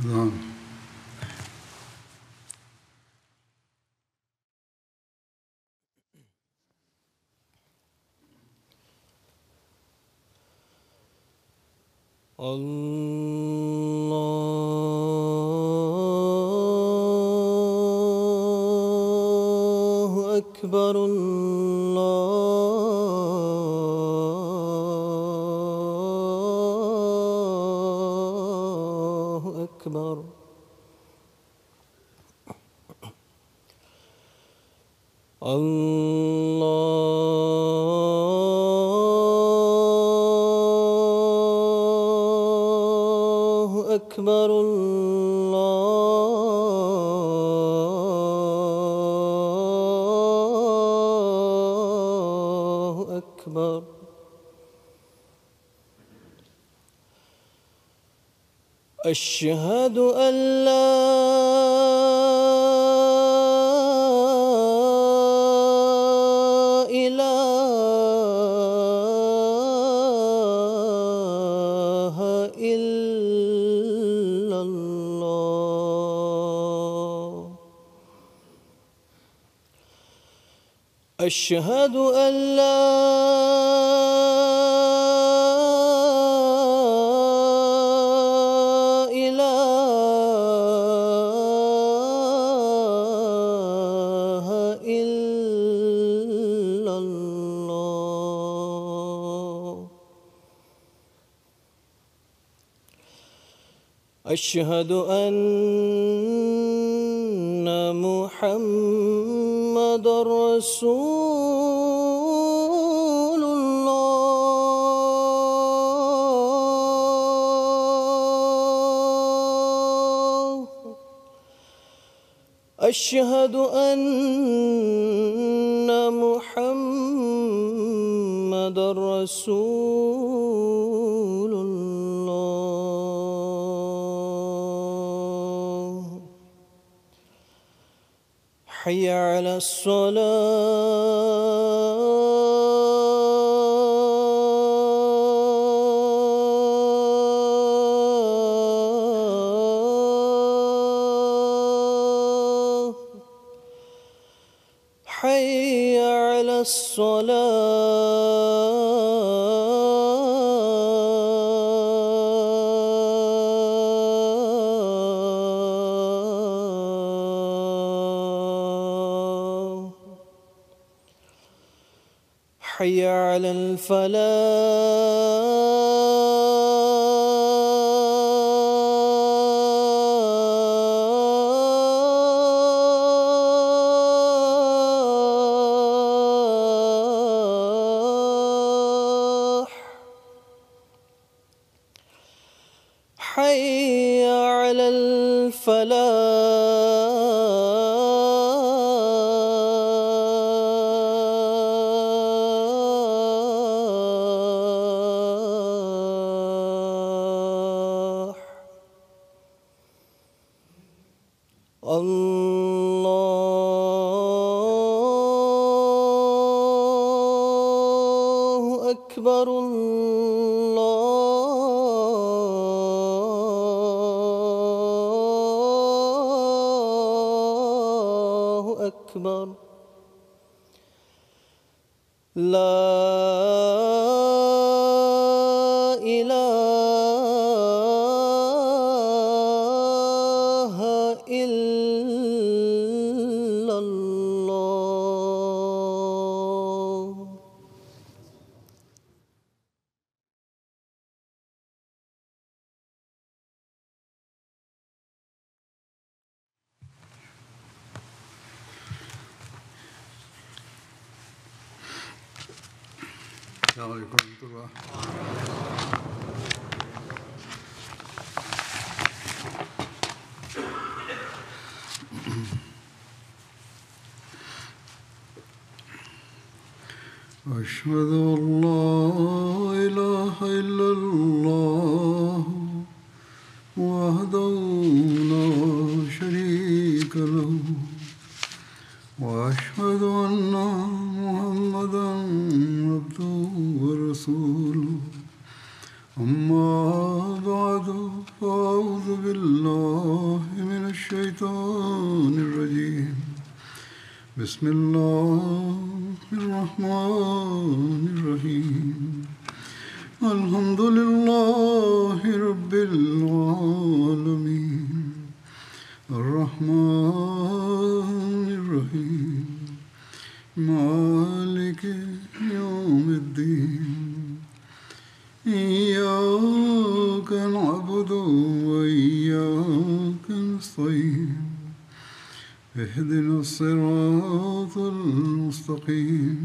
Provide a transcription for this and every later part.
نعم. الله أكبر الله أكبر. الله أكبر الله أكبر. أشهد أن لا إله إلا الله. أشهد أن لا إله إلا الله. أشهد أن محمدًا رسول الله. أشهد أن محمدًا رسول الله. حي على الصلاة. حي على الصلاة. حي على الفلاح. حي على الفلاح. الله أكبر الله أكبر. لا إله إلا الله. السلام عليكم ورحمة الله. أشهد أن لا إله إلا الله وحده لا شريك له وأشهد أن محمدًا عبده ورسوله. أما بعد فأعوذ بالله من الشيطان الرجيم بسم الله الرحمن الرحيم الحمد لله رب العالمين الرحمن الرحيم مالك يوم الدين إياك نعبد وإياك نستعين اهدنا الصراط المستقيم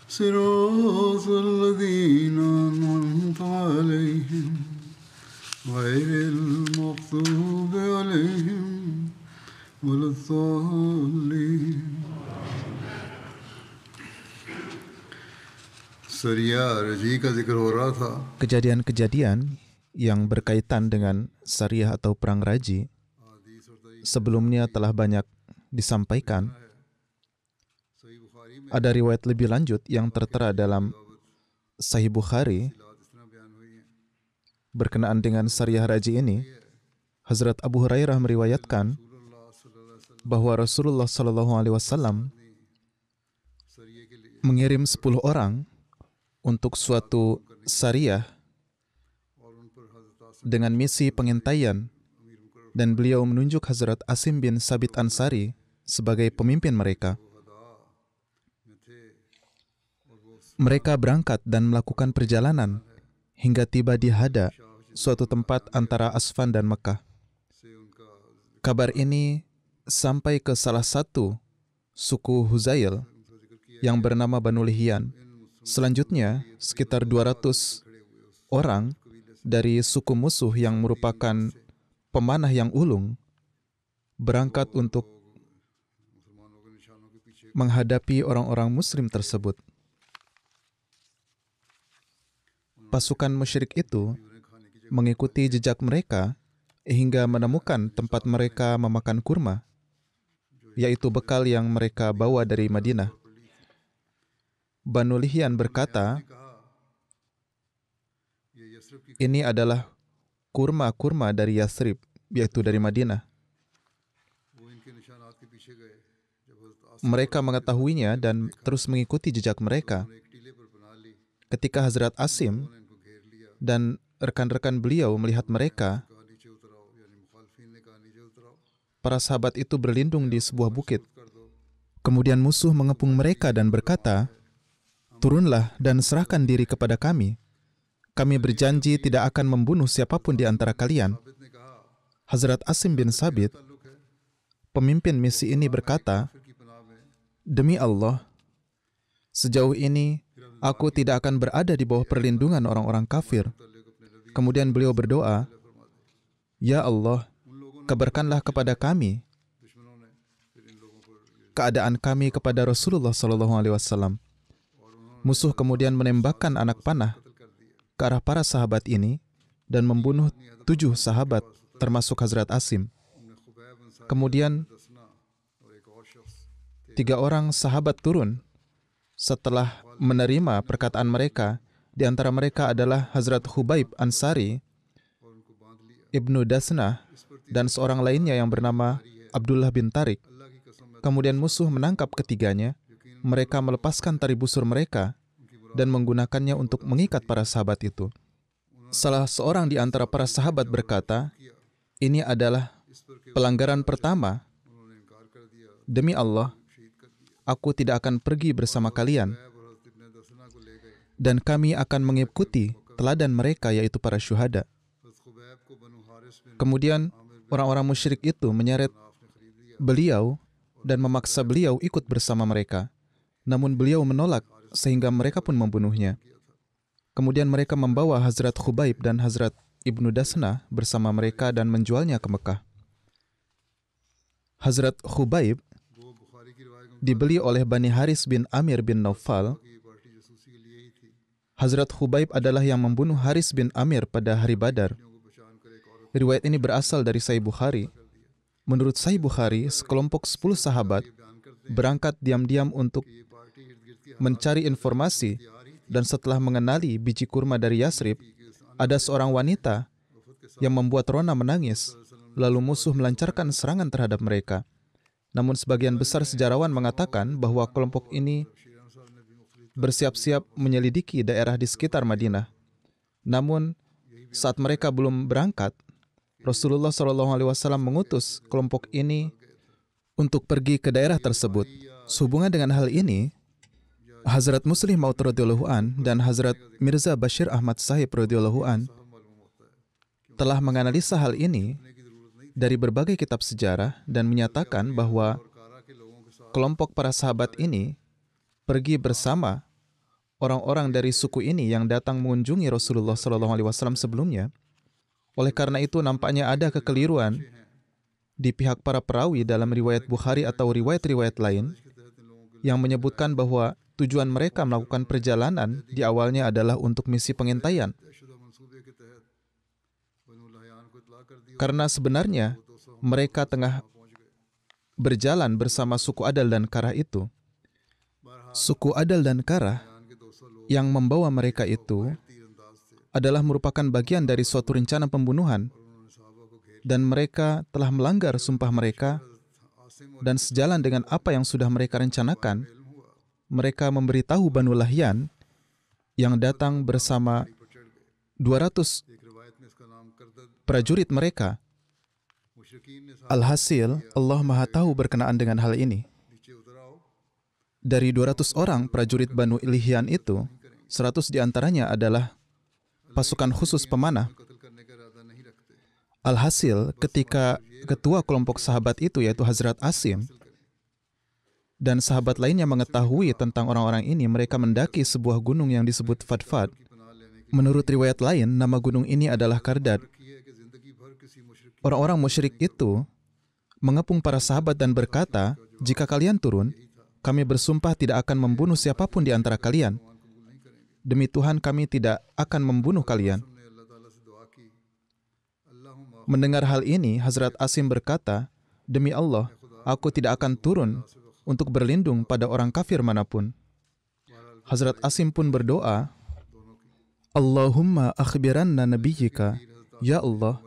صراط الذين أنعمت عليهم غير المغضوب عليهم ولا الضالين. सरिया रजी का जिक्र हो रहा था. Kejadian-kejadian yang berkaitan dengan Sariyah atau Perang Raji sebelumnya telah banyak disampaikan. Ada riwayat lebih lanjut yang tertera dalam Sahih Bukhari berkenaan dengan Sariyah Raji ini. Hazrat Abu Hurairah meriwayatkan bahwa Rasulullah SAW mengirim 10 orang untuk suatu Sariyah dengan misi pengintaian, dan beliau menunjuk Hazrat Asim bin Sabit Ansari sebagai pemimpin mereka. Mereka berangkat dan melakukan perjalanan hingga tiba di Hada, suatu tempat antara Asfan dan Mekah. Kabar ini sampai ke salah satu suku Huzail yang bernama Banu Lihyan. Selanjutnya, sekitar 200 orang dari suku musuh yang merupakan pemanah yang ulung berangkat untuk menghadapi orang-orang muslim tersebut. Pasukan musyrik itu mengikuti jejak mereka hingga menemukan tempat mereka memakan kurma, yaitu bekal yang mereka bawa dari Madinah. Banu Lihyan berkata, ini adalah kurma-kurma dari Yathrib, yaitu dari Madinah. Mereka mengetahuinya dan terus mengikuti jejak mereka. Ketika Hazrat Asim dan rekan-rekan beliau melihat mereka, para sahabat itu berlindung di sebuah bukit. Kemudian musuh mengepung mereka dan berkata, turunlah dan serahkan diri kepada kami. Kami berjanji tidak akan membunuh siapapun di antara kalian. Hazrat Asim bin Sabit, pemimpin misi ini, berkata, demi Allah, sejauh ini aku tidak akan berada di bawah perlindungan orang-orang kafir. Kemudian beliau berdoa, ya Allah, kabarkanlah kepada kami keadaan kami kepada Rasulullah SAW. Musuh kemudian menembakkan anak panah ke arah para sahabat ini dan membunuh 7 sahabat, termasuk Hazrat Asim. Kemudian 3 orang sahabat turun setelah menerima perkataan mereka. Di antara mereka adalah Hazrat Khubaib Ansari, Ibnu Dasnah, dan seorang lainnya yang bernama Abdullah bin Tariq. Kemudian musuh menangkap ketiganya. Mereka melepaskan tali busur mereka dan menggunakannya untuk mengikat para sahabat itu. Salah seorang di antara para sahabat berkata, ini adalah pelanggaran pertama. Demi Allah, aku tidak akan pergi bersama kalian, dan kami akan mengikuti teladan mereka, yaitu para syuhada. Kemudian orang-orang musyrik itu menyeret beliau dan memaksa beliau ikut bersama mereka. Namun beliau menolak sehingga mereka pun membunuhnya. Kemudian mereka membawa Hazrat Khubaib dan Hazrat Ibnu Dasnah bersama mereka dan menjualnya ke Mekah. Hazrat Khubaib dibeli oleh Bani Haris bin Amir bin Naufal. Hazrat Khubaib adalah yang membunuh Haris bin Amir pada hari Badar. Riwayat ini berasal dari Sahih Bukhari. Menurut Sahih Bukhari, sekelompok 10 sahabat berangkat diam-diam untuk mencari informasi, dan setelah mengenali biji kurma dari Yathrib, ada seorang wanita yang membuat Rona menangis, lalu musuh melancarkan serangan terhadap mereka. Namun sebagian besar sejarawan mengatakan bahwa kelompok ini bersiap-siap menyelidiki daerah di sekitar Madinah. Namun saat mereka belum berangkat, Rasulullah SAW mengutus kelompok ini untuk pergi ke daerah tersebut. Sehubungan dengan hal ini, Hazrat Muslih Maud radhiyallahu an dan Hazrat Mirza Bashir Ahmad Sahib radhiyallahu an telah menganalisa hal ini dari berbagai kitab sejarah dan menyatakan bahwa kelompok para sahabat ini pergi bersama orang-orang dari suku ini yang datang mengunjungi Rasulullah SAW sebelumnya. Oleh karena itu nampaknya ada kekeliruan di pihak para perawi dalam riwayat Bukhari atau riwayat-riwayat lain yang menyebutkan bahwa tujuan mereka melakukan perjalanan di awalnya adalah untuk misi pengintaian. Karena sebenarnya mereka tengah berjalan bersama suku Adal dan Karah itu. Suku Adal dan Karah yang membawa mereka itu adalah merupakan bagian dari suatu rencana pembunuhan, dan mereka telah melanggar sumpah mereka, dan sejalan dengan apa yang sudah mereka rencanakan, mereka memberitahu Banu Lahyan yang datang bersama 200 prajurit mereka. Alhasil, Allah Maha Tahu berkenaan dengan hal ini. Dari 200 orang prajurit Banu Lahyan itu, 100 diantaranya adalah pasukan khusus pemanah. Alhasil, ketika ketua kelompok sahabat itu, yaitu Hazrat Asim, dan sahabat lainnya mengetahui tentang orang-orang ini, mereka mendaki sebuah gunung yang disebut Fadfad. Menurut riwayat lain, nama gunung ini adalah Kardad. Orang-orang musyrik itu mengepung para sahabat dan berkata, "Jika kalian turun, kami bersumpah tidak akan membunuh siapapun di antara kalian. Demi Tuhan, kami tidak akan membunuh kalian." Mendengar hal ini, Hazrat Asim berkata, "Demi Allah, aku tidak akan turun untuk berlindung pada orang kafir manapun." Hazrat Asim pun berdoa, "Allahumma akhbiranna nabiyyika." Ya Allah,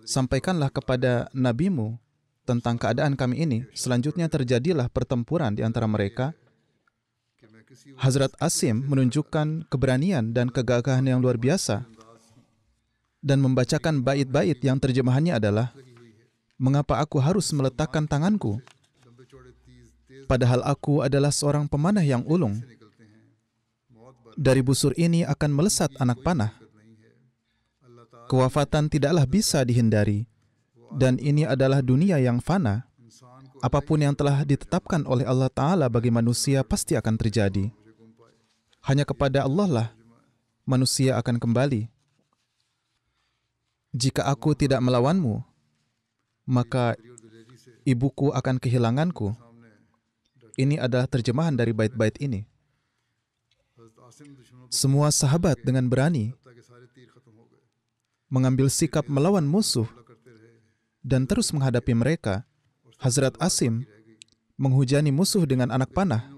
sampaikanlah kepada nabimu tentang keadaan kami ini. Selanjutnya terjadilah pertempuran di antara mereka. Hazrat Asim menunjukkan keberanian dan kegagahan yang luar biasa dan membacakan bait-bait yang terjemahannya adalah, "Mengapa aku harus meletakkan tanganku? Padahal aku adalah seorang pemanah yang ulung. Dari busur ini akan melesat anak panah. Kewafatan tidaklah bisa dihindari, dan ini adalah dunia yang fana. Apapun yang telah ditetapkan oleh Allah Ta'ala bagi manusia pasti akan terjadi. Hanya kepada Allah lah manusia akan kembali. Jika aku tidak melawanmu, maka ibuku akan kehilanganku." Ini adalah terjemahan dari bait-bait ini. Semua sahabat dengan berani mengambil sikap melawan musuh dan terus menghadapi mereka. Hazrat Asim menghujani musuh dengan anak panah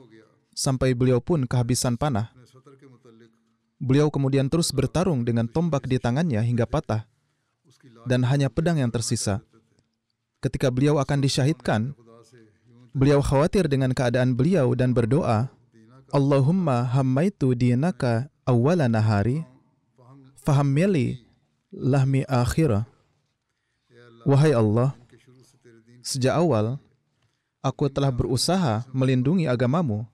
sampai beliau pun kehabisan panah. Beliau kemudian terus bertarung dengan tombak di tangannya hingga patah, dan hanya pedang yang tersisa. Ketika beliau akan disyahidkan, beliau khawatir dengan keadaan beliau dan berdoa, "Allahumma hammaitu dinaka awwala nahari, fahammili lahmi akhirah." Wahai Allah, sejak awal aku telah berusaha melindungi agamamu.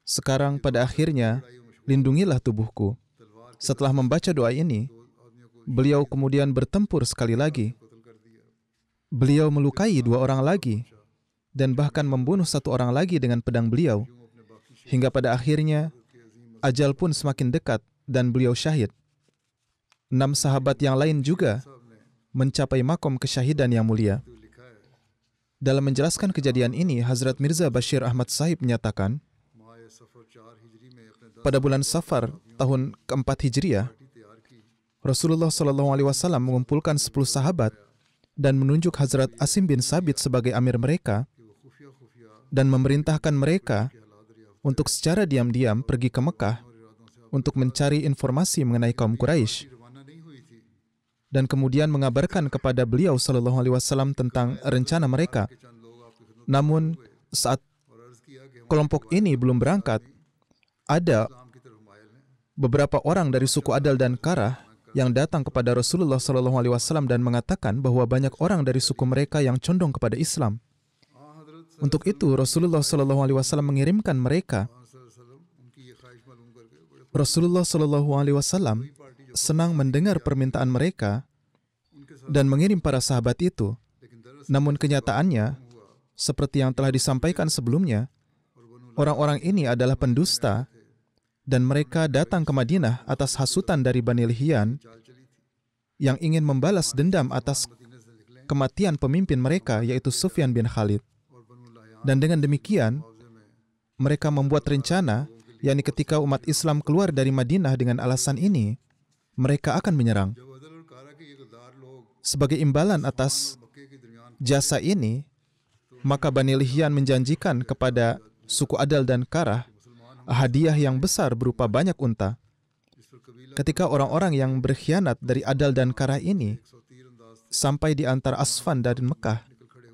Sekarang pada akhirnya, lindungilah tubuhku. Setelah membaca doa ini, beliau kemudian bertempur sekali lagi. Beliau melukai 2 orang lagi, dan bahkan membunuh 1 orang lagi dengan pedang beliau. Hingga pada akhirnya, ajal pun semakin dekat dan beliau syahid. 6 sahabat yang lain juga mencapai makom kesyahidan yang mulia. Dalam menjelaskan kejadian ini, Hazrat Mirza Bashir Ahmad Sahib menyatakan, pada bulan Safar tahun keempat Hijriah, Rasulullah SAW mengumpulkan 10 sahabat dan menunjuk Hazrat Asim bin Sabit sebagai amir mereka dan memerintahkan mereka untuk secara diam-diam pergi ke Mekah untuk mencari informasi mengenai kaum Quraisy. dan kemudian mengabarkan kepada beliau sallallahu alaihi wasallam tentang rencana mereka. Namun saat kelompok ini belum berangkat, ada beberapa orang dari suku Adal dan Karah yang datang kepada Rasulullah sallallahu alaihi wasallam dan mengatakan bahwa banyak orang dari suku mereka yang condong kepada Islam. Untuk itu Rasulullah sallallahu alaihi wasallam mengirimkan mereka. Rasulullah sallallahu alaihi wasallam senang mendengar permintaan mereka dan mengirim para sahabat itu. Namun kenyataannya, seperti yang telah disampaikan sebelumnya, orang-orang ini adalah pendusta dan mereka datang ke Madinah atas hasutan dari Bani Lihyan yang ingin membalas dendam atas kematian pemimpin mereka, yaitu Sufyan bin Khalid. Dan dengan demikian, mereka membuat rencana, yakni ketika umat Islam keluar dari Madinah dengan alasan ini, mereka akan menyerang. Sebagai imbalan atas jasa ini, maka Bani Lihyan menjanjikan kepada suku Adal dan Karah hadiah yang besar berupa banyak unta. Ketika orang-orang yang berkhianat dari Adal dan Karah ini sampai di antara Asfan dan Mekah,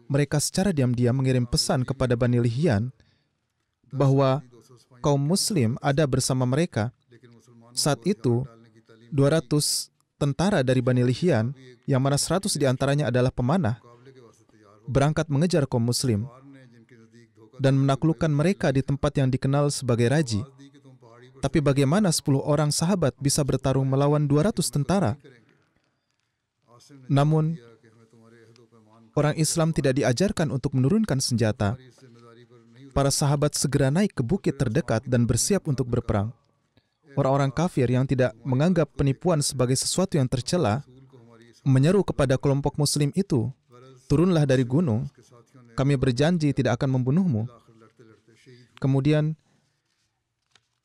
mereka secara diam-diam mengirim pesan kepada Bani Lihyan bahwa kaum Muslim ada bersama mereka. Saat itu, 200 tentara dari Bani Lihyan, yang mana 100 diantaranya adalah pemanah, berangkat mengejar kaum Muslim dan menaklukkan mereka di tempat yang dikenal sebagai Raji. Tapi bagaimana 10 orang sahabat bisa bertarung melawan 200 tentara? Namun, orang Islam tidak diajarkan untuk menurunkan senjata. Para sahabat segera naik ke bukit terdekat dan bersiap untuk berperang. Orang-orang kafir yang tidak menganggap penipuan sebagai sesuatu yang tercela menyeru kepada kelompok Muslim itu, "Turunlah dari gunung, kami berjanji tidak akan membunuhmu." Kemudian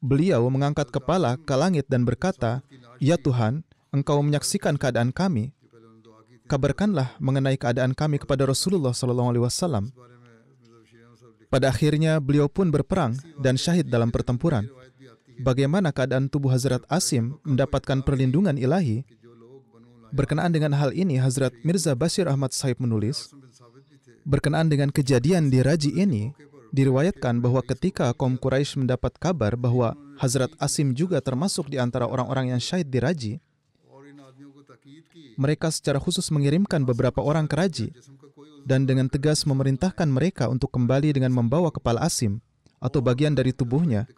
beliau mengangkat kepala ke langit dan berkata, "Ya Tuhan, Engkau menyaksikan keadaan kami. Kabarkanlah mengenai keadaan kami kepada Rasulullah SAW." Pada akhirnya beliau pun berperang dan syahid dalam pertempuran. Bagaimana keadaan tubuh Hazrat Asim mendapatkan perlindungan ilahi? Berkenaan dengan hal ini, Hazrat Mirza Bashir Ahmad Sahib menulis, berkenaan dengan kejadian di Raji ini, diriwayatkan bahwa ketika kaum Quraisy mendapat kabar bahwa Hazrat Asim juga termasuk di antara orang-orang yang syahid di Raji, mereka secara khusus mengirimkan beberapa orang ke Raji dan dengan tegas memerintahkan mereka untuk kembali dengan membawa kepala Asim atau bagian dari tubuhnya,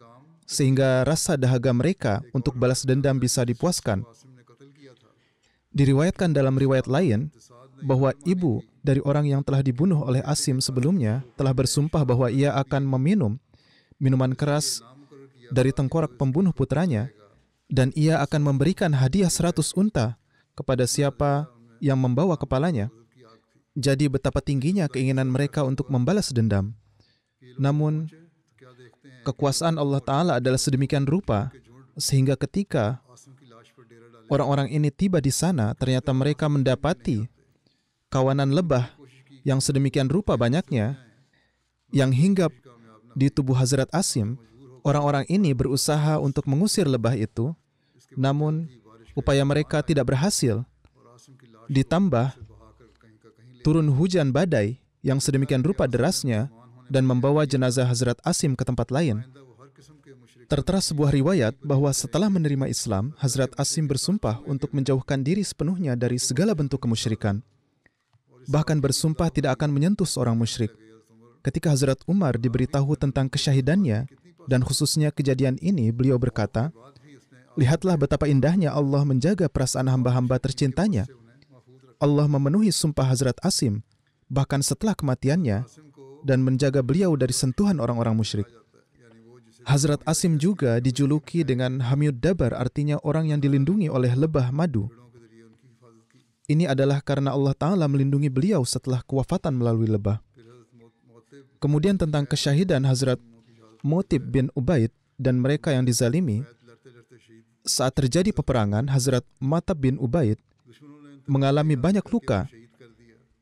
sehingga rasa dahaga mereka untuk balas dendam bisa dipuaskan. Diriwayatkan dalam riwayat lain bahwa ibu dari orang yang telah dibunuh oleh Asim sebelumnya telah bersumpah bahwa ia akan meminum minuman keras dari tengkorak pembunuh putranya dan ia akan memberikan hadiah 100 unta kepada siapa yang membawa kepalanya. Jadi betapa tingginya keinginan mereka untuk membalas dendam. Namun, kekuasaan Allah Ta'ala adalah sedemikian rupa, sehingga ketika orang-orang ini tiba di sana, ternyata mereka mendapati kawanan lebah yang sedemikian rupa banyaknya, yang hinggap di tubuh Hazrat Asim. Orang-orang ini berusaha untuk mengusir lebah itu, namun upaya mereka tidak berhasil. Ditambah, turun hujan badai yang sedemikian rupa derasnya dan membawa jenazah Hazrat Asim ke tempat lain. Tertera sebuah riwayat bahwa setelah menerima Islam, Hazrat Asim bersumpah untuk menjauhkan diri sepenuhnya dari segala bentuk kemusyrikan. Bahkan bersumpah tidak akan menyentuh seorang musyrik. Ketika Hazrat Umar diberitahu tentang kesyahidannya, dan khususnya kejadian ini, beliau berkata, "Lihatlah betapa indahnya Allah menjaga perasaan hamba-hamba tercintanya. Allah memenuhi sumpah Hazrat Asim, bahkan setelah kematiannya, dan menjaga beliau dari sentuhan orang-orang musyrik." Hazrat Asim juga dijuluki dengan Hamid Dabar, artinya orang yang dilindungi oleh lebah madu. Ini adalah karena Allah Ta'ala melindungi beliau setelah kewafatan melalui lebah. Kemudian tentang kesyahidan Hazrat Mutib bin Ubaid dan mereka yang dizalimi. Saat terjadi peperangan, Hazrat Matab bin Ubaid mengalami banyak luka.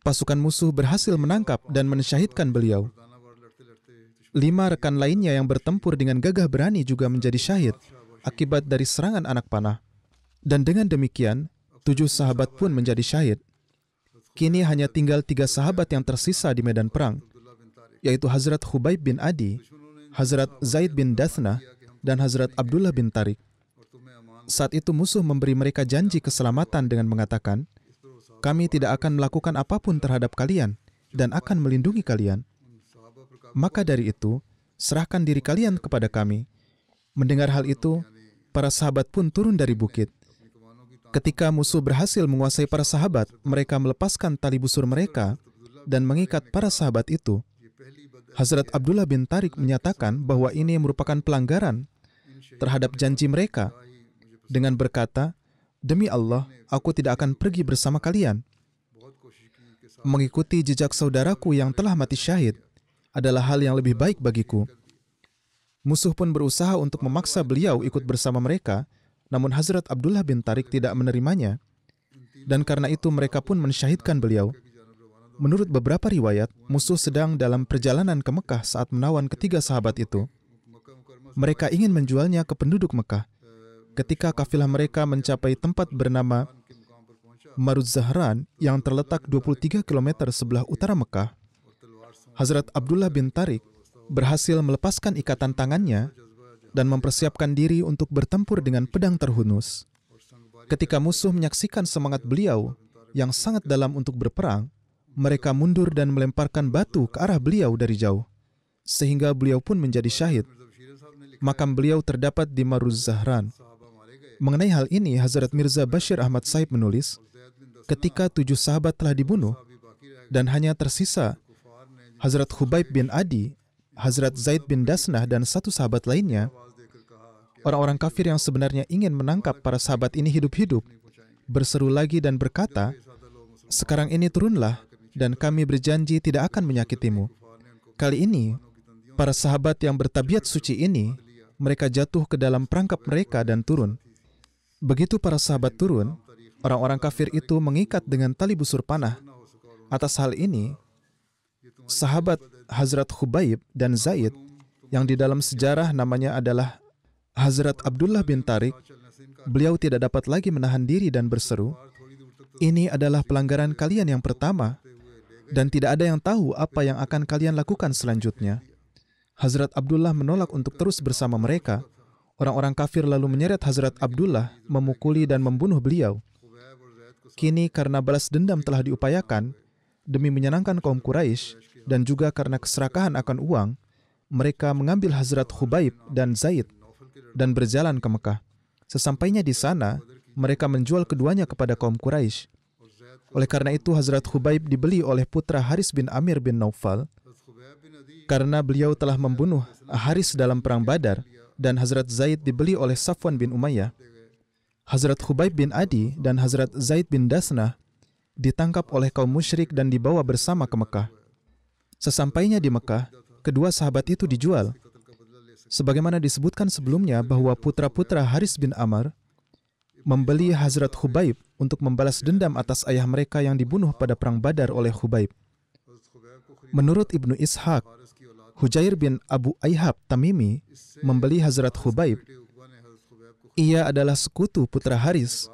Pasukan musuh berhasil menangkap dan mensyahidkan beliau. 5 rekan lainnya yang bertempur dengan gagah berani juga menjadi syahid akibat dari serangan anak panah. Dan dengan demikian, 7 sahabat pun menjadi syahid. Kini hanya tinggal 3 sahabat yang tersisa di medan perang, yaitu Hazrat Khubaib bin Adi, Hazrat Zaid bin Dathnah, dan Hazrat Abdullah bin Tariq. Saat itu musuh memberi mereka janji keselamatan dengan mengatakan, "Kami tidak akan melakukan apapun terhadap kalian dan akan melindungi kalian. Maka dari itu, serahkan diri kalian kepada kami." Mendengar hal itu, para sahabat pun turun dari bukit. Ketika musuh berhasil menguasai para sahabat, mereka melepaskan tali busur mereka dan mengikat para sahabat itu. Hazrat Abdullah bin Tariq menyatakan bahwa ini merupakan pelanggaran terhadap janji mereka dengan berkata, "Demi Allah, aku tidak akan pergi bersama kalian. Mengikuti jejak saudaraku yang telah mati syahid adalah hal yang lebih baik bagiku." Musuh pun berusaha untuk memaksa beliau ikut bersama mereka, namun Hazrat Abdullah bin Tariq tidak menerimanya, dan karena itu mereka pun mensyahidkan beliau. Menurut beberapa riwayat, musuh sedang dalam perjalanan ke Mekah saat menawan ketiga sahabat itu. Mereka ingin menjualnya ke penduduk Mekah. Ketika kafilah mereka mencapai tempat bernama Maruz Zahran yang terletak 23 km sebelah utara Mekah, Hazrat Abdullah bin Tariq berhasil melepaskan ikatan tangannya dan mempersiapkan diri untuk bertempur dengan pedang terhunus. Ketika musuh menyaksikan semangat beliau yang sangat dalam untuk berperang, mereka mundur dan melemparkan batu ke arah beliau dari jauh, sehingga beliau pun menjadi syahid. Makam beliau terdapat di Maruz Zahran. Mengenai hal ini, Hazrat Mirza Bashir Ahmad Saib menulis, ketika 7 sahabat telah dibunuh dan hanya tersisa Hazrat Khubaib bin Adi, Hazrat Zaid bin Dasnah, dan 1 sahabat lainnya, orang-orang kafir yang sebenarnya ingin menangkap para sahabat ini hidup-hidup berseru lagi dan berkata, "Sekarang ini turunlah, dan kami berjanji tidak akan menyakitimu." Kali ini, para sahabat yang bertabiat suci ini, mereka jatuh ke dalam perangkap mereka dan turun. Begitu para sahabat turun, orang-orang kafir itu mengikat dengan tali busur panah. Atas hal ini, sahabat Hazrat Khubaib dan Zaid, yang di dalam sejarah namanya adalah Hazrat Abdullah bin Tariq, beliau tidak dapat lagi menahan diri dan berseru, "Ini adalah pelanggaran kalian yang pertama, dan tidak ada yang tahu apa yang akan kalian lakukan selanjutnya." Hazrat Abdullah menolak untuk terus bersama mereka. Orang-orang kafir lalu menyeret Hazrat Abdullah, memukuli dan membunuh beliau. Kini karena balas dendam telah diupayakan, demi menyenangkan kaum Quraisy dan juga karena keserakahan akan uang, mereka mengambil Hazrat Khubaib dan Zaid dan berjalan ke Mekah. Sesampainya di sana, mereka menjual keduanya kepada kaum Quraisy. Oleh karena itu, Hazrat Khubaib dibeli oleh putra Haris bin Amir bin Naufal karena beliau telah membunuh Haris dalam perang Badar, dan Hazrat Zaid dibeli oleh Safwan bin Umayyah. Hazrat Khubaib bin Adi dan Hazrat Zaid bin Dasnah ditangkap oleh kaum musyrik dan dibawa bersama ke Mekah. Sesampainya di Mekah, kedua sahabat itu dijual. Sebagaimana disebutkan sebelumnya bahwa putra-putra Haris bin Amr membeli Hazrat Khubaib untuk membalas dendam atas ayah mereka yang dibunuh pada perang Badar oleh Khubaib. Menurut Ibnu Ishaq, Hujair bin Abu Ayyhab Tamimi membeli Hazrat Khubaib. Ia adalah sekutu putra Haris.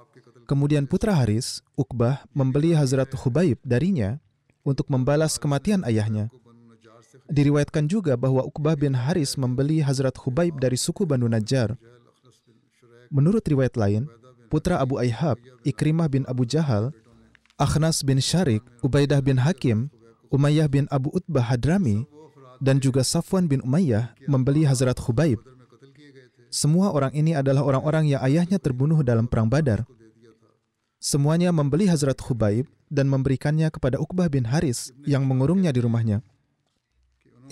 Kemudian putra Haris, Uqbah, membeli Hazrat Khubaib darinya untuk membalas kematian ayahnya. Diriwayatkan juga bahwa Uqbah bin Haris membeli Hazrat Khubaib dari suku Banu Najjar. Menurut riwayat lain, putra Abu Ayyhab, Ikrimah bin Abu Jahal, Akhnas bin Syarik, Ubaidah bin Hakim, Umayyah bin Abu Utbah Hadrami, dan juga Safwan bin Umayyah membeli Hazrat Khubaib. Semua orang ini adalah orang-orang yang ayahnya terbunuh dalam perang Badar. Semuanya membeli Hazrat Khubaib dan memberikannya kepada Uqbah bin Haris yang mengurungnya di rumahnya.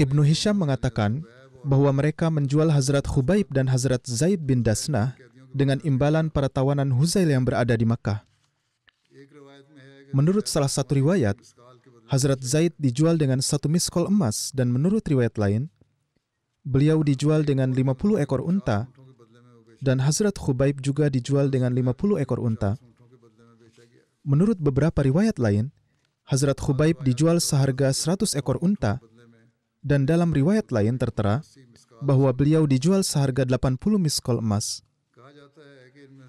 Ibnu Hisham mengatakan bahwa mereka menjual Hazrat Khubaib dan Hazrat Zaid bin Dasnah dengan imbalan para tawanan Huzail yang berada di Makkah. Menurut salah satu riwayat, Hazrat Zaid dijual dengan 1 miskol emas, dan menurut riwayat lain, beliau dijual dengan 50 ekor unta, dan Hazrat Khubaib juga dijual dengan 50 ekor unta. Menurut beberapa riwayat lain, Hazrat Khubaib dijual seharga 100 ekor unta, dan dalam riwayat lain tertera bahwa beliau dijual seharga 80 miskol emas.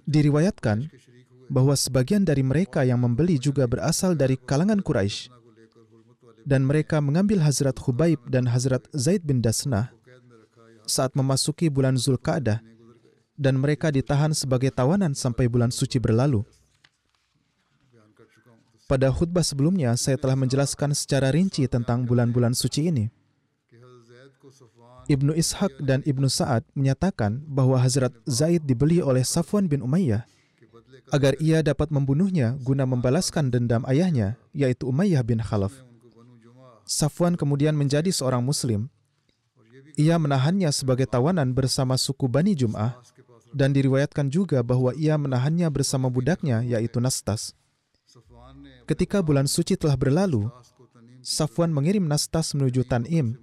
Diriwayatkan bahwa sebagian dari mereka yang membeli juga berasal dari kalangan Quraisy, dan mereka mengambil Hazrat Khubaib dan Hazrat Zaid bin Dasnah saat memasuki bulan Zulqa'dah, dan mereka ditahan sebagai tawanan sampai bulan suci berlalu. Pada khutbah sebelumnya, saya telah menjelaskan secara rinci tentang bulan-bulan suci ini. Ibnu Ishaq dan Ibnu Sa'ad menyatakan bahwa Hazrat Zaid dibeli oleh Safwan bin Umayyah agar ia dapat membunuhnya guna membalaskan dendam ayahnya, yaitu Umayyah bin Khalaf. Safwan kemudian menjadi seorang Muslim. Ia menahannya sebagai tawanan bersama suku Bani Jum'ah, dan diriwayatkan juga bahwa ia menahannya bersama budaknya, yaitu Nastas. Ketika bulan suci telah berlalu, Safwan mengirim Nastas menuju Tan'im.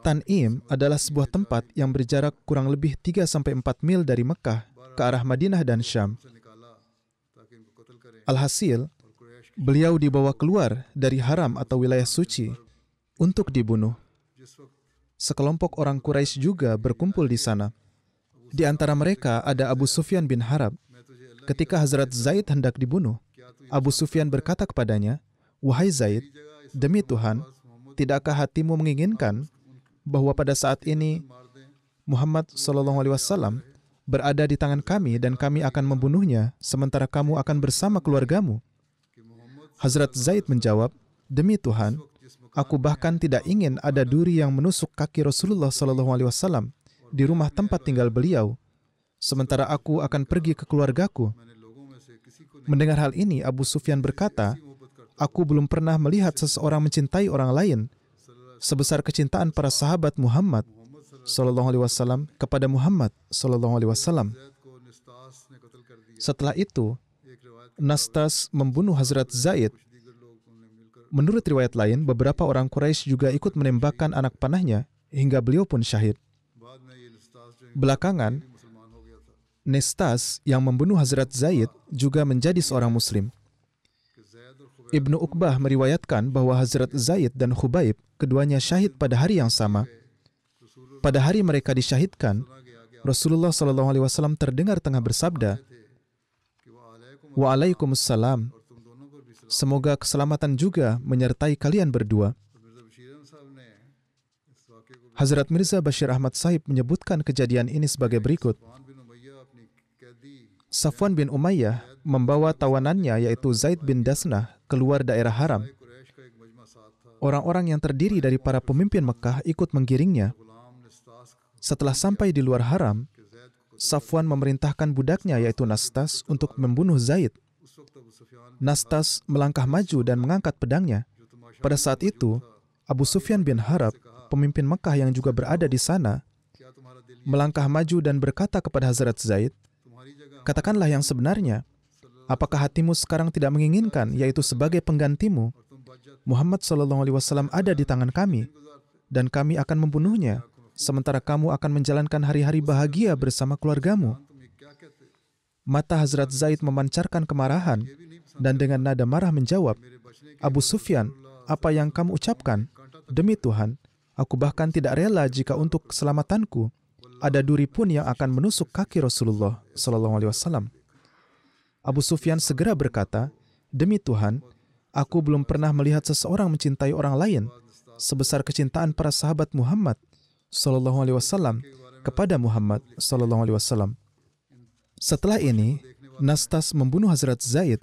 Tan'im adalah sebuah tempat yang berjarak kurang lebih 3-4 mil dari Mekah ke arah Madinah dan Syam. Alhasil, beliau dibawa keluar dari haram atau wilayah suci untuk dibunuh. Sekelompok orang Quraisy juga berkumpul di sana. Di antara mereka ada Abu Sufyan bin Harb. Ketika Hazrat Zaid hendak dibunuh, Abu Sufyan berkata kepadanya, "Wahai Zaid, demi Tuhan, tidakkah hatimu menginginkan bahwa pada saat ini Muhammad SAW berada di tangan kami dan kami akan membunuhnya, sementara kamu akan bersama keluargamu?" Hazrat Zaid menjawab, "Demi Tuhan, aku bahkan tidak ingin ada duri yang menusuk kaki Rasulullah SAW di rumah tempat tinggal beliau, sementara aku akan pergi ke keluargaku." Mendengar hal ini, Abu Sufyan berkata, "Aku belum pernah melihat seseorang mencintai orang lain sebesar kecintaan para sahabat Muhammad SAW kepada Muhammad SAW." Setelah itu, Nastas membunuh Hazrat Zaid. Menurut riwayat lain, beberapa orang Quraisy juga ikut menembakkan anak panahnya hingga beliau pun syahid. Belakangan, Nastas yang membunuh Hazrat Zaid juga menjadi seorang Muslim. Ibnu Uqbah meriwayatkan bahwa Hazrat Zaid dan Khubaib keduanya syahid pada hari yang sama. Pada hari mereka disyahidkan, Rasulullah SAW terdengar tengah bersabda, "Waalaikumsalam. Semoga keselamatan juga menyertai kalian berdua." Hazrat Mirza Bashir Ahmad Sahib menyebutkan kejadian ini sebagai berikut. Safwan bin Umayyah membawa tawanannya, yaitu Zaid bin Dasnah, keluar daerah haram. Orang-orang yang terdiri dari para pemimpin Mekah ikut menggiringnya. Setelah sampai di luar haram, Safwan memerintahkan budaknya, yaitu Nastas, untuk membunuh Zaid. Nastas melangkah maju dan mengangkat pedangnya. Pada saat itu, Abu Sufyan bin Harb, pemimpin Mekah yang juga berada di sana, melangkah maju dan berkata kepada Hazrat Zaid, "Katakanlah yang sebenarnya. Apakah hatimu sekarang tidak menginginkan, yaitu sebagai penggantimu, Muhammad SAW ada di tangan kami, dan kami akan membunuhnya, sementara kamu akan menjalankan hari-hari bahagia bersama keluargamu?" Mata Hazrat Zaid memancarkan kemarahan, dan dengan nada marah menjawab, "Abu Sufyan, apa yang kamu ucapkan? Demi Tuhan, aku bahkan tidak rela jika untuk keselamatanku ada duri pun yang akan menusuk kaki Rasulullah SAW." Abu Sufyan segera berkata, "Demi Tuhan, aku belum pernah melihat seseorang mencintai orang lain sebesar kecintaan para sahabat Muhammad SAW kepada Muhammad SAW." Setelah ini, Nastas membunuh Hazrat Zaid.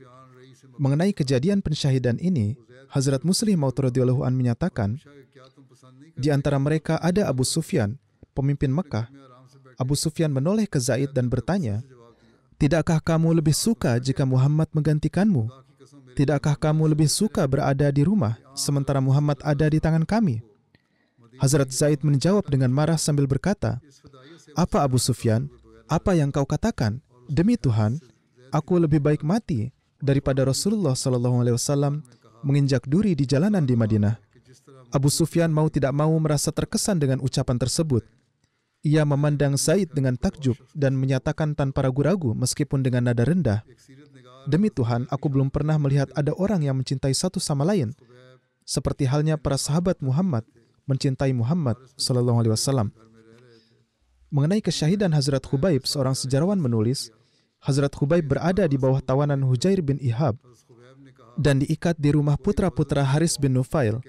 Mengenai kejadian pensyahidan ini, Hazrat Muslim Maud radhiyallahu an menyatakan, di antara mereka ada Abu Sufyan, pemimpin Mekah. Abu Sufyan menoleh ke Zaid dan bertanya, "Tidakkah kamu lebih suka jika Muhammad menggantikanmu? Tidakkah kamu lebih suka berada di rumah sementara Muhammad ada di tangan kami?" Hazrat Zaid menjawab dengan marah sambil berkata, "Apa Abu Sufyan? Apa yang kau katakan? Demi Tuhan, aku lebih baik mati daripada Rasulullah SAW menginjak duri di jalanan di Madinah." Abu Sufyan mau tidak mau merasa terkesan dengan ucapan tersebut. Ia memandang Zaid dengan takjub dan menyatakan tanpa ragu-ragu meskipun dengan nada rendah, "Demi Tuhan, aku belum pernah melihat ada orang yang mencintai satu sama lain seperti halnya para sahabat Muhammad mencintai Muhammad SAW." Mengenai kesyahidan Hazrat Khubaib, seorang sejarawan menulis, Hazrat Khubaib berada di bawah tawanan Hujair bin Ihab dan diikat di rumah putra-putra Haris bin Nufail.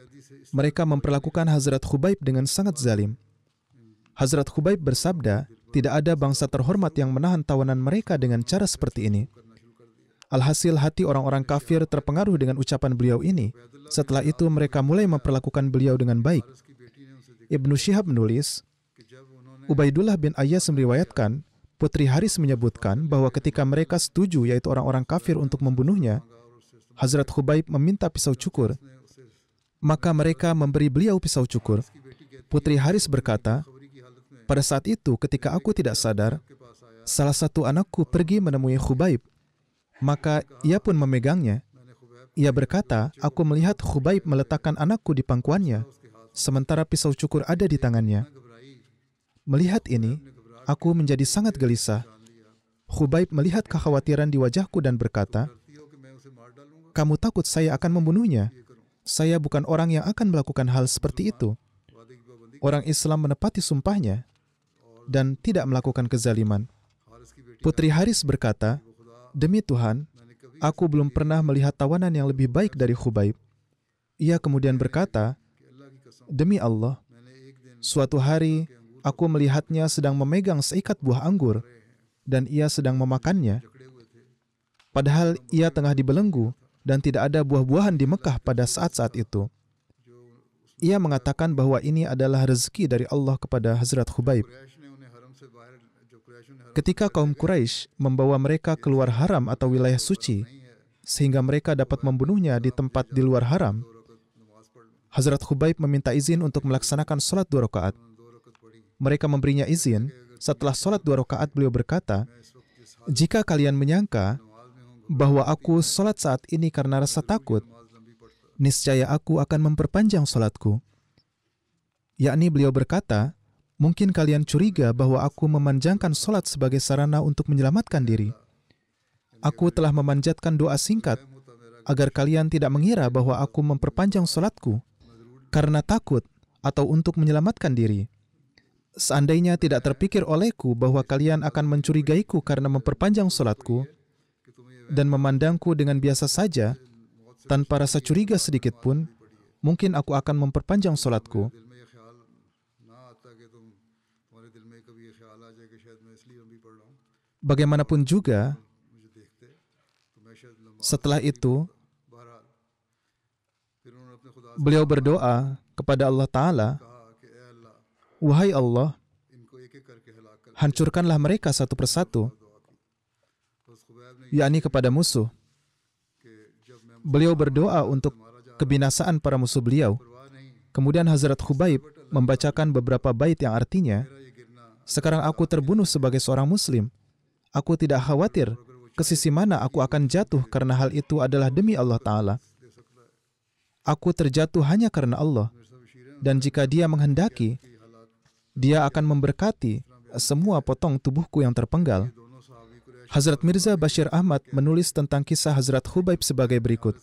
Mereka memperlakukan Hazrat Khubaib dengan sangat zalim. Hazrat Khubaib bersabda, tidak ada bangsa terhormat yang menahan tawanan mereka dengan cara seperti ini. Alhasil hati orang-orang kafir terpengaruh dengan ucapan beliau ini. Setelah itu mereka mulai memperlakukan beliau dengan baik. Ibnu Syihab menulis, Ubaidullah bin Ayyas meriwayatkan, Putri Haris menyebutkan bahwa ketika mereka setuju, yaitu orang-orang kafir, untuk membunuhnya, Hazrat Khubaib meminta pisau cukur. Maka mereka memberi beliau pisau cukur. Putri Haris berkata, pada saat itu ketika aku tidak sadar, salah satu anakku pergi menemui Khubaib. Maka ia pun memegangnya. Ia berkata, aku melihat Khubaib meletakkan anakku di pangkuannya, sementara pisau cukur ada di tangannya. Melihat ini, aku menjadi sangat gelisah. Khubaib melihat kekhawatiran di wajahku dan berkata, kamu takut saya akan membunuhnya? Saya bukan orang yang akan melakukan hal seperti itu. Orang Islam menepati sumpahnya dan tidak melakukan kezaliman. Putri Haris berkata, demi Tuhan, aku belum pernah melihat tawanan yang lebih baik dari Khubaib. Ia kemudian berkata, demi Allah, suatu hari aku melihatnya sedang memegang seikat buah anggur dan ia sedang memakannya. Padahal ia tengah dibelenggu dan tidak ada buah-buahan di Mekah pada saat-saat itu. Ia mengatakan bahwa ini adalah rezeki dari Allah kepada Hazrat Khubaib. Ketika kaum Quraisy membawa mereka keluar haram atau wilayah suci, sehingga mereka dapat membunuhnya di tempat di luar haram, Hazrat Khubaib meminta izin untuk melaksanakan sholat 2 rakaat. Mereka memberinya izin. Setelah sholat 2 rakaat, beliau berkata, jika kalian menyangka bahwa aku sholat saat ini karena rasa takut, niscaya aku akan memperpanjang sholatku. Yakni beliau berkata, mungkin kalian curiga bahwa aku memanjangkan sholat sebagai sarana untuk menyelamatkan diri. Aku telah memanjatkan doa singkat agar kalian tidak mengira bahwa aku memperpanjang sholatku karena takut atau untuk menyelamatkan diri. Seandainya tidak terpikir olehku bahwa kalian akan mencurigaiku karena memperpanjang sholatku dan memandangku dengan biasa saja, tanpa rasa curiga sedikit pun, mungkin aku akan memperpanjang sholatku. Bagaimanapun juga, setelah itu, beliau berdoa kepada Allah Ta'ala, wahai Allah, hancurkanlah mereka satu persatu, yakni kepada musuh. Beliau berdoa untuk kebinasaan para musuh beliau. Kemudian Hazrat Khubaib membacakan beberapa bait yang artinya, sekarang aku terbunuh sebagai seorang muslim. Aku tidak khawatir ke sisi mana aku akan jatuh karena hal itu adalah demi Allah Ta'ala. Aku terjatuh hanya karena Allah. Dan jika Dia menghendaki, Dia akan memberkati semua potong tubuhku yang terpenggal. Hazrat Mirza Bashir Ahmad menulis tentang kisah Hazrat Khubaib sebagai berikut.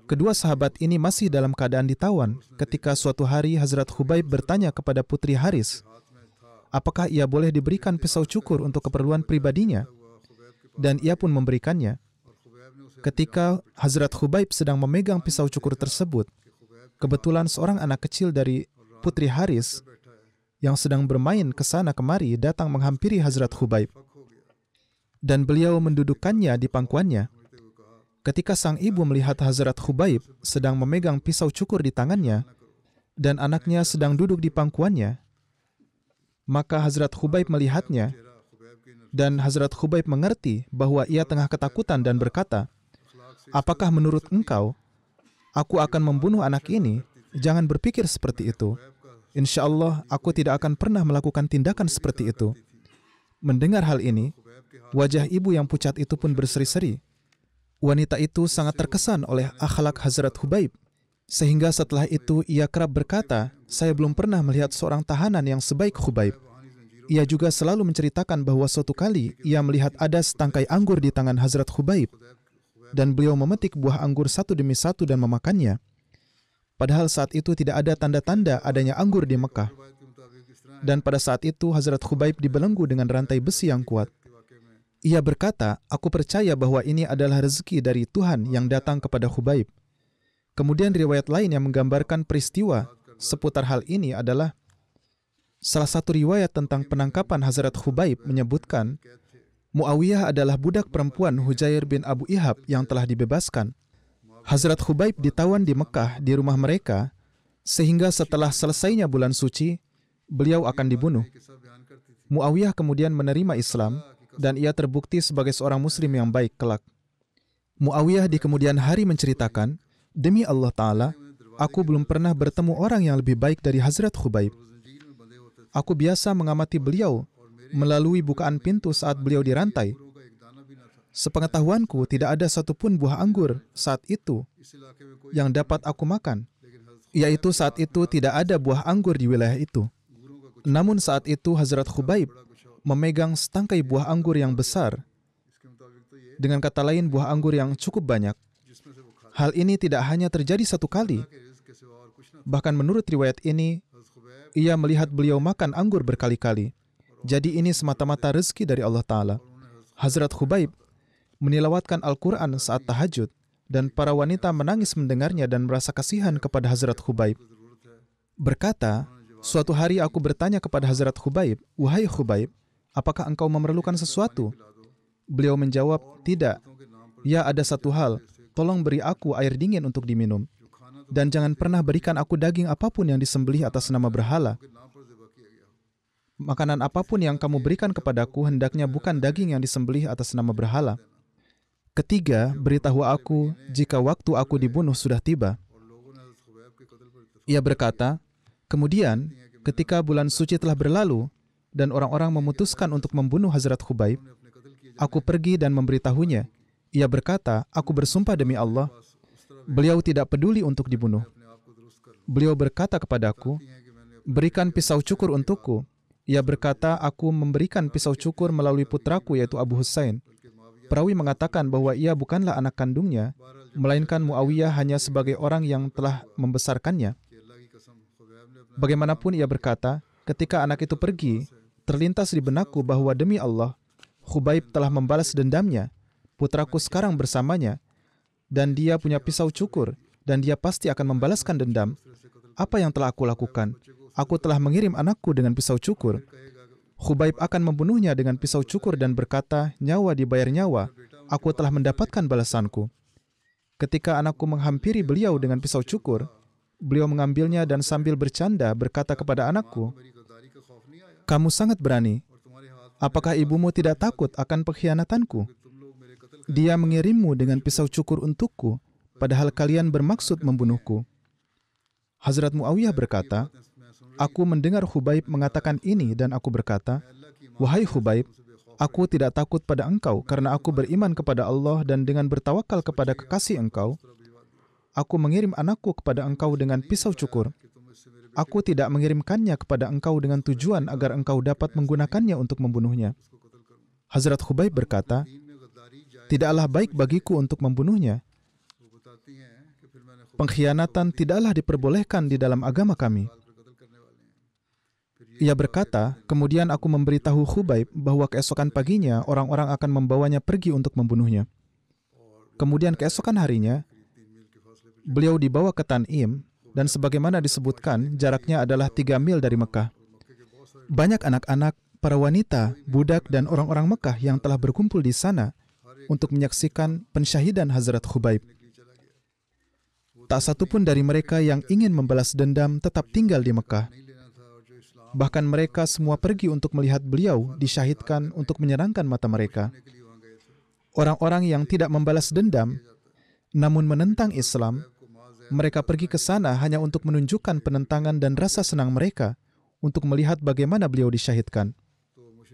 Kedua sahabat ini masih dalam keadaan ditawan ketika suatu hari Hazrat Khubaib bertanya kepada Putri Haris, apakah ia boleh diberikan pisau cukur untuk keperluan pribadinya? Dan ia pun memberikannya. Ketika Hazrat Khubaib sedang memegang pisau cukur tersebut, kebetulan seorang anak kecil dari Putri Haris yang sedang bermain ke sana kemari datang menghampiri Hazrat Khubaib. Dan beliau mendudukkannya di pangkuannya. Ketika sang ibu melihat Hazrat Khubaib sedang memegang pisau cukur di tangannya dan anaknya sedang duduk di pangkuannya, maka Hazrat Khubaib melihatnya dan Hazrat Khubaib mengerti bahwa ia tengah ketakutan dan berkata, apakah menurut engkau aku akan membunuh anak ini? Jangan berpikir seperti itu. Insya Allah aku tidak akan pernah melakukan tindakan seperti itu. Mendengar hal ini, wajah ibu yang pucat itu pun berseri-seri. Wanita itu sangat terkesan oleh akhlak Hazrat Khubaib, sehingga setelah itu ia kerap berkata, saya belum pernah melihat seorang tahanan yang sebaik Khubaib. Ia juga selalu menceritakan bahwa suatu kali ia melihat ada setangkai anggur di tangan Hazrat Khubaib, dan beliau memetik buah anggur satu demi satu dan memakannya. Padahal saat itu tidak ada tanda-tanda adanya anggur di Mekah. Dan pada saat itu Hazrat Khubaib dibelenggu dengan rantai besi yang kuat. Ia berkata, aku percaya bahwa ini adalah rezeki dari Tuhan yang datang kepada Khubaib. Kemudian riwayat lain yang menggambarkan peristiwa seputar hal ini adalah salah satu riwayat tentang penangkapan Hazrat Khubaib menyebutkan Muawiyah adalah budak perempuan Hujair bin Abu Ihab yang telah dibebaskan. Hazrat Khubaib ditawan di Mekah di rumah mereka sehingga setelah selesainya bulan suci, beliau akan dibunuh. Muawiyah kemudian menerima Islam dan ia terbukti sebagai seorang muslim yang baik kelak. Muawiyah di kemudian hari menceritakan, demi Allah Ta'ala, aku belum pernah bertemu orang yang lebih baik dari Hazrat Khubaib. Aku biasa mengamati beliau melalui bukaan pintu saat beliau dirantai. Sepengetahuanku, tidak ada satupun buah anggur saat itu yang dapat aku makan. Yaitu saat itu tidak ada buah anggur di wilayah itu. Namun saat itu Hazrat Khubaib memegang setangkai buah anggur yang besar. Dengan kata lain, buah anggur yang cukup banyak. Hal ini tidak hanya terjadi satu kali. Bahkan menurut riwayat ini, ia melihat beliau makan anggur berkali-kali. Jadi ini semata-mata rezeki dari Allah Ta'ala. Hazrat Khubaib menilawatkan Al-Quran saat tahajud, dan para wanita menangis mendengarnya dan merasa kasihan kepada Hazrat Khubaib. Berkata, suatu hari aku bertanya kepada Hazrat Khubaib, wahai Khubaib, apakah engkau memerlukan sesuatu? Beliau menjawab, tidak. Ya, ada satu hal, tolong beri aku air dingin untuk diminum. Dan jangan pernah berikan aku daging apapun yang disembelih atas nama berhala. Makanan apapun yang kamu berikan kepadaku hendaknya bukan daging yang disembelih atas nama berhala. Ketiga, beritahu aku jika waktu aku dibunuh sudah tiba. Ia berkata, kemudian ketika bulan suci telah berlalu dan orang-orang memutuskan untuk membunuh Hazrat Khubaib, aku pergi dan memberitahunya. Ia berkata, aku bersumpah demi Allah, beliau tidak peduli untuk dibunuh. Beliau berkata kepadaku, berikan pisau cukur untukku. Ia berkata, aku memberikan pisau cukur melalui putraku yaitu Abu Hussein. Perawi mengatakan bahwa ia bukanlah anak kandungnya, melainkan Muawiyah hanya sebagai orang yang telah membesarkannya. Bagaimanapun ia berkata, ketika anak itu pergi, terlintas di benakku bahwa demi Allah, Khubaib telah membalas dendamnya. Putraku sekarang bersamanya, dan dia punya pisau cukur, dan dia pasti akan membalaskan dendam. Apa yang telah aku lakukan? Aku telah mengirim anakku dengan pisau cukur. Khubaib akan membunuhnya dengan pisau cukur dan berkata, nyawa dibayar nyawa, aku telah mendapatkan balasanku. Ketika anakku menghampiri beliau dengan pisau cukur, beliau mengambilnya dan sambil bercanda berkata kepada anakku, kamu sangat berani. Apakah ibumu tidak takut akan pengkhianatanku? Dia mengirimmu dengan pisau cukur untukku, padahal kalian bermaksud membunuhku. Hazrat Muawiyah berkata, aku mendengar Khubaib mengatakan ini dan aku berkata, wahai Khubaib, aku tidak takut pada engkau karena aku beriman kepada Allah dan dengan bertawakal kepada kekasih engkau, aku mengirim anakku kepada engkau dengan pisau cukur. Aku tidak mengirimkannya kepada engkau dengan tujuan agar engkau dapat menggunakannya untuk membunuhnya. Hazrat Khubaib berkata, tidaklah baik bagiku untuk membunuhnya. Pengkhianatan tidaklah diperbolehkan di dalam agama kami. Ia berkata, kemudian aku memberitahu Khubaib bahwa keesokan paginya orang-orang akan membawanya pergi untuk membunuhnya. Kemudian keesokan harinya, beliau dibawa ke Tan'im, dan sebagaimana disebutkan, jaraknya adalah 3 mil dari Mekah. Banyak anak-anak, para wanita, budak, dan orang-orang Mekah yang telah berkumpul di sana untuk menyaksikan pensyahidan Hazrat Khubaib. Tak satu pun dari mereka yang ingin membalas dendam tetap tinggal di Mekah. Bahkan mereka semua pergi untuk melihat beliau disyahidkan untuk menyerangkan mata mereka. Orang-orang yang tidak membalas dendam, namun menentang Islam, mereka pergi ke sana hanya untuk menunjukkan penentangan dan rasa senang mereka untuk melihat bagaimana beliau disyahidkan.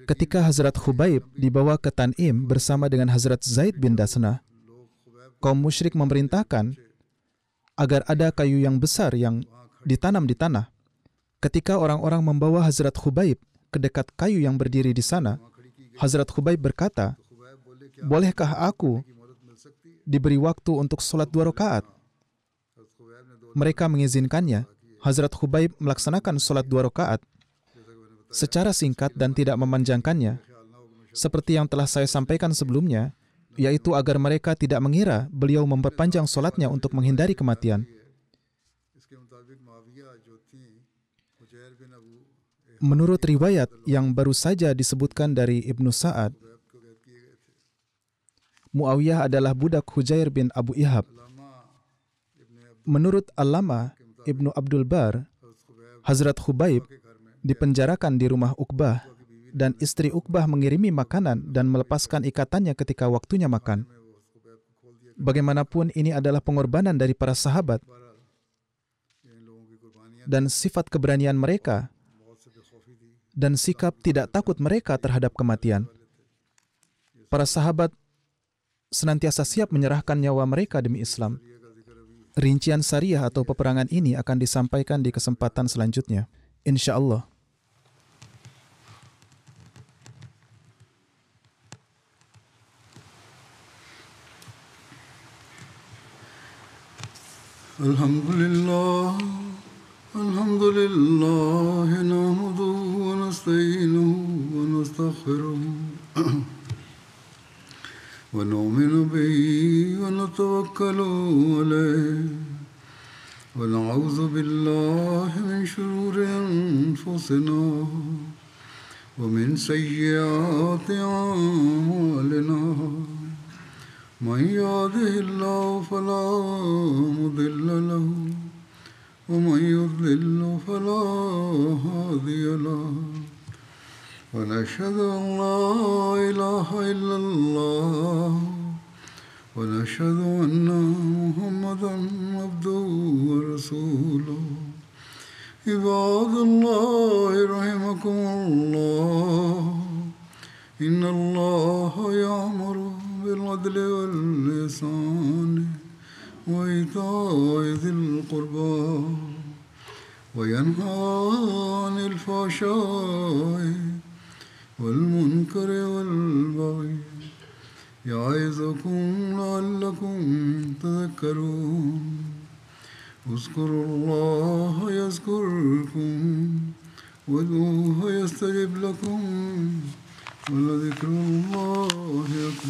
Ketika Hazrat Khubaib dibawa ke Tan'im bersama dengan Hazrat Zaid bin Dasnah, kaum musyrik memerintahkan agar ada kayu yang besar yang ditanam di tanah. Ketika orang-orang membawa Hazrat Khubaib ke dekat kayu yang berdiri di sana, Hazrat Khubaib berkata, bolehkah aku diberi waktu untuk sholat 2 rakaat? Mereka mengizinkannya. Hazrat Khubaib melaksanakan sholat 2 rakaat secara singkat dan tidak memanjangkannya. seperti yang telah saya sampaikan sebelumnya, yaitu agar mereka tidak mengira beliau memperpanjang solatnya untuk menghindari kematian. Menurut riwayat yang baru saja disebutkan dari Ibnu Sa'ad, Muawiyah adalah budak Hujair bin Abu Ihab. Menurut Allama Ibnu Abdul Bar, Hazrat Khubaib dipenjarakan di rumah Uqbah dan istri Uqbah mengirimi makanan dan melepaskan ikatannya ketika waktunya makan. Bagaimanapun ini adalah pengorbanan dari para sahabat dan sifat keberanian mereka dan sikap tidak takut mereka terhadap kematian. Para sahabat senantiasa siap menyerahkan nyawa mereka demi Islam. Rincian syariah atau peperangan ini akan disampaikan di kesempatan selanjutnya, insya Allah. Alhamdulillah, alhamdulillah, nahmaduhu wa nasta'inuhu wa nastaghfiruh. ونؤمن به ونتوكل عليه ونعوذ بالله من شرور أنفسنا ومن سيئات أعمالنا من يهده الله فلا مضل له ومن يضلل فلا هادي له ونشهد أن لا إله إلا الله ونشهد أن محمدا عبده ورسوله عباد الله رحمكم الله إن الله يأمر بالعدل والإحسان وإيتاء ذي القربى وينهى عن الفحشاء والمنكر والبغي يعظكم لعلكم تذكرون اذكروا الله يذكركم وادعوه يستجب لكم ولذكر الله أكبر.